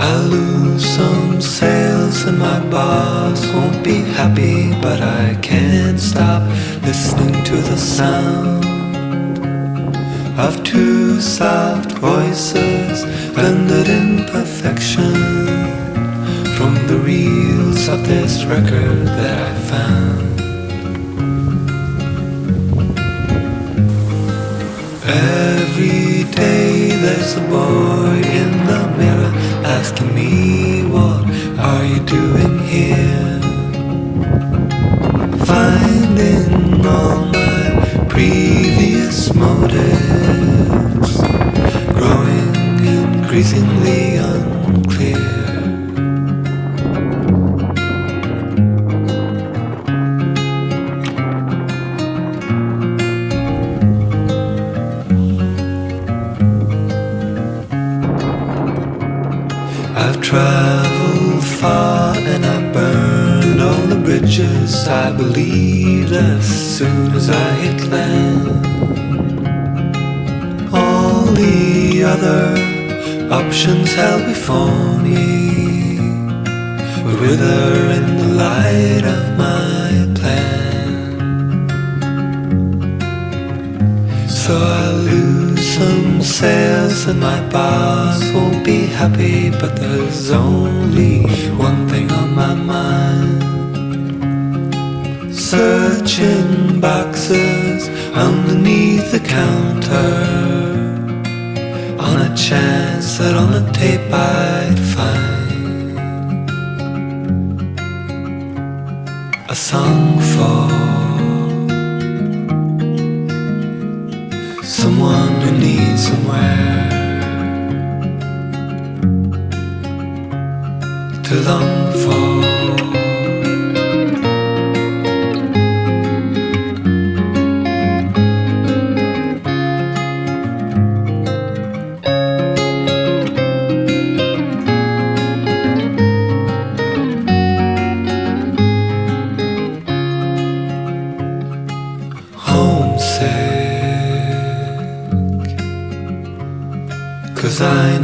I lose some sales and my boss won't be happy, but I can't stop listening to the sound of two soft voices blended in perfection from the reels of this record that I found. Every day there's a boy in the mirror asking me, what are you doing here? Finding all my previous motives growing increasingly unclear. I've traveled far and I burned all the bridges I believed as soon as I hit land. All the other options held before me would wither in the light of my plan. So I lose some sales and my boss won't be happy, but there's only one thing on my mind. Searching boxes underneath the counter on a chance that on the tape I'd find a song for someone who needs somewhere to long for. Homesick, 'cause I